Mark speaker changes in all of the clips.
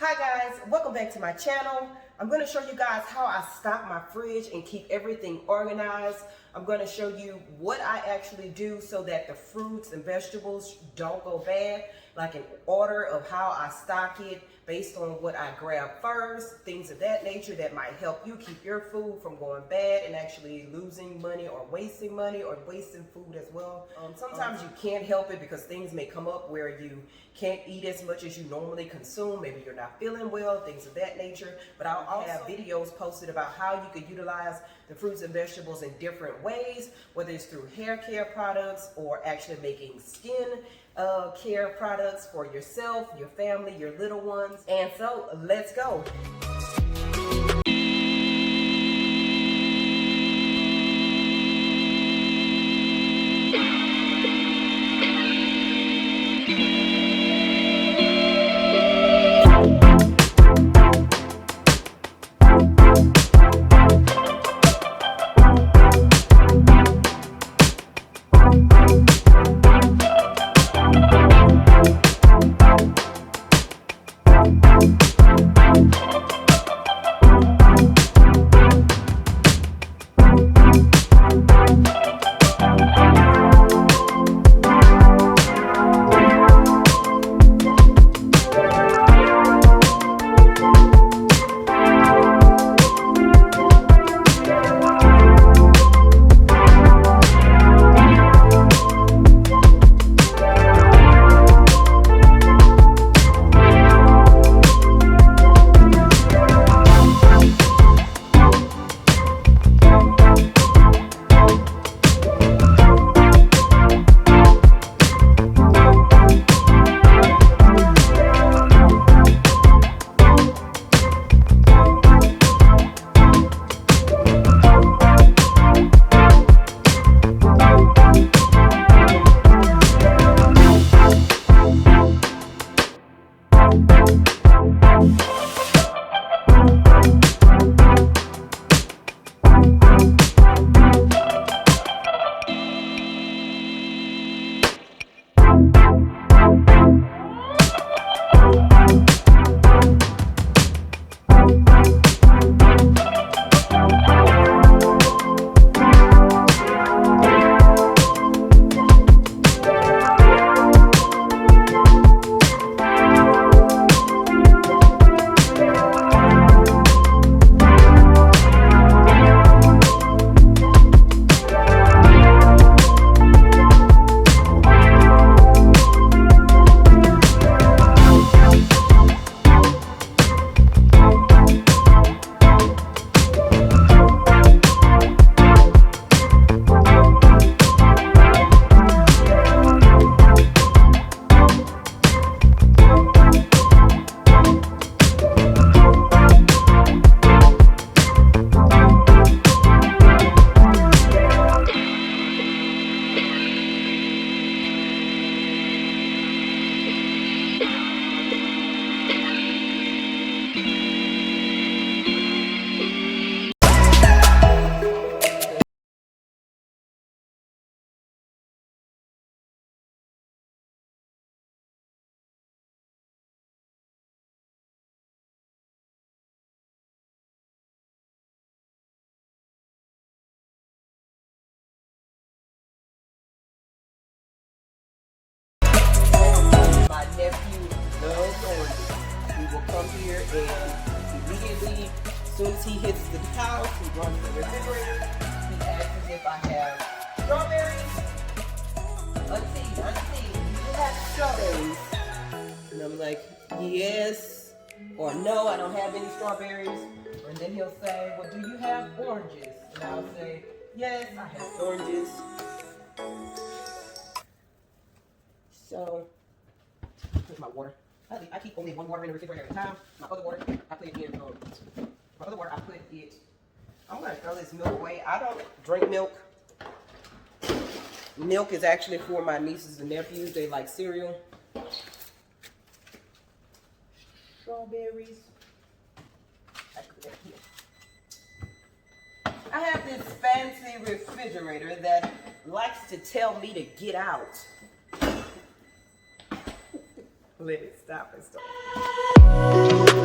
Speaker 1: Hi guys, welcome back to my channel. I'm going to show you guys how I stock my fridge and keep everything organized. I'm going to show you what I actually do so that the fruits and vegetables don't go bad, like an order of how I stock it based on what I grab first, things of that nature that might help you keep your food from going bad and actually losing money or wasting food as well. Sometimes you can't help it because things may come up where you can't eat as much as you normally consume. Maybe you're not feeling well, things of that nature. But I'll also have videos posted about how you could utilize the fruits and vegetables in different ways, whether it's through hair care products or actually making skin care products for yourself, your family, your little ones. And so let's go. My nephew loves oranges. He will come here and immediately, as soon as he hits the house, he runs to the refrigerator. He asks if I have strawberries. Auntie, do you have strawberries? And I'm like, yes, or no, I don't have any strawberries. And then he'll say, well, do you have oranges? And I'll say, yes, I have oranges. So, here's my water. I keep only one water in the refrigerator at a time. My other water, I put it in. I'm gonna throw this milk away. I don't drink milk. Milk is actually for my nieces and nephews. They like cereal. Strawberries. I put that here. I have this fancy refrigerator that likes to tell me to get out. Let it stop and start.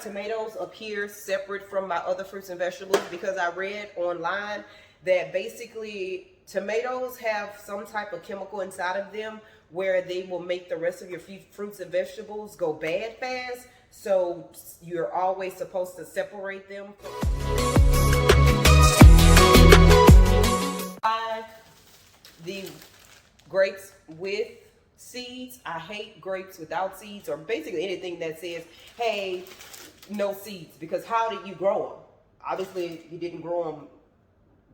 Speaker 1: tomatoes up here separate from my other fruits and vegetables because I read online that basically tomatoes have some type of chemical inside of them where they will make the rest of your fruits and vegetables go bad fast. So you're always supposed to separate them. The grapes with seeds. I hate grapes without seeds, or basically anything that says, hey, no seeds, because how did you grow them? Obviously, you didn't grow them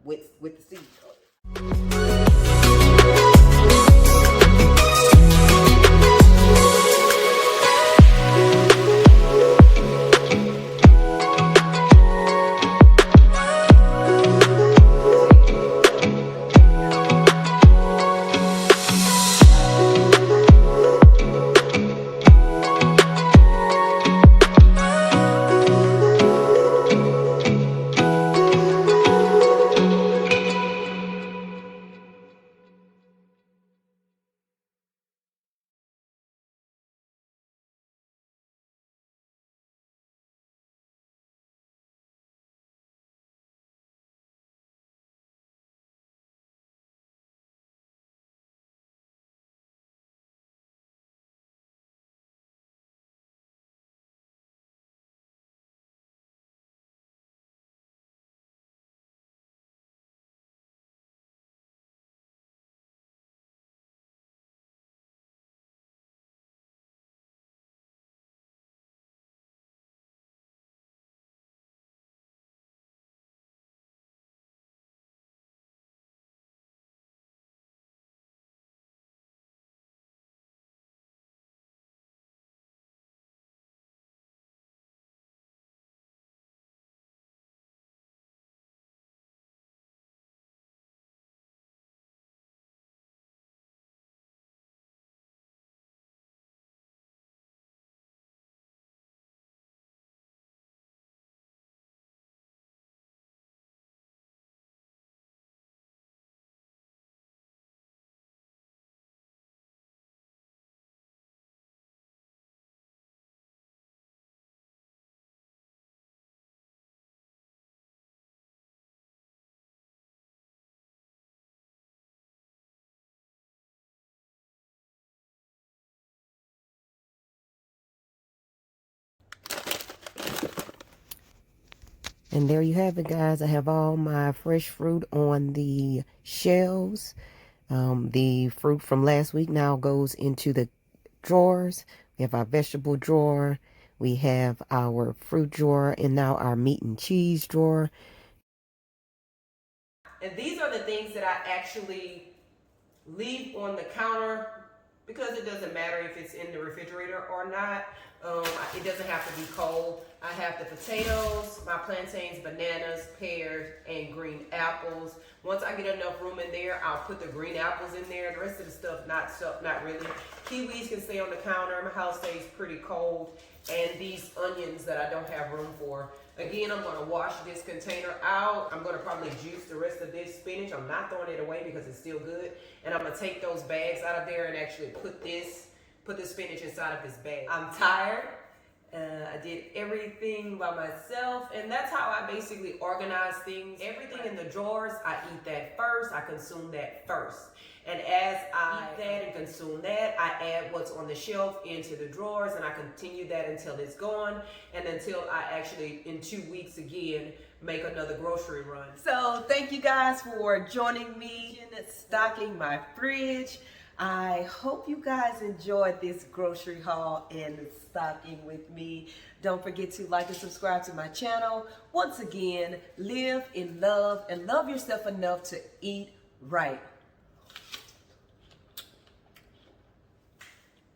Speaker 1: with the seeds. And there you have it, guys. I have all my fresh fruit on the shelves. The fruit from last week now goes into the drawers. We have our vegetable drawer. We have our fruit drawer, and now our meat and cheese drawer. And these are the things that I actually leave on the counter because it doesn't matter if it's in the refrigerator or not. It doesn't have to be cold. I have the potatoes, my plantains, bananas, pears, and green apples. Once I get enough room in there, I'll put the green apples in there. The rest of the stuff, not really. Kiwis can stay on the counter. My house stays pretty cold. And these onions that I don't have room for. Again, I'm going to wash this container out. I'm going to probably juice the rest of this spinach. I'm not throwing it away because it's still good. And I'm going to take those bags out of there and actually put the spinach inside of this bag. I'm tired. I did everything by myself, and that's how I basically organize things. Everything in the drawers, I eat that first. I consume that first. And as I eat that and consume that, I add what's on the shelf into the drawers, and I continue that until it's gone, and until I actually, in 2 weeks again, make another grocery run. So thank you guys for joining me in stocking my fridge. I hope you guys enjoyed this grocery haul and stocking with me. Don't forget to like and subscribe to my channel. Once again, live in love and love yourself enough to eat right.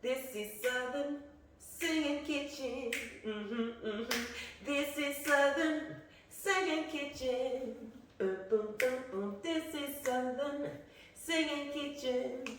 Speaker 1: This is Southern Singing Kitchen. This is Southern Singing Kitchen. This is Southern Singing Kitchen.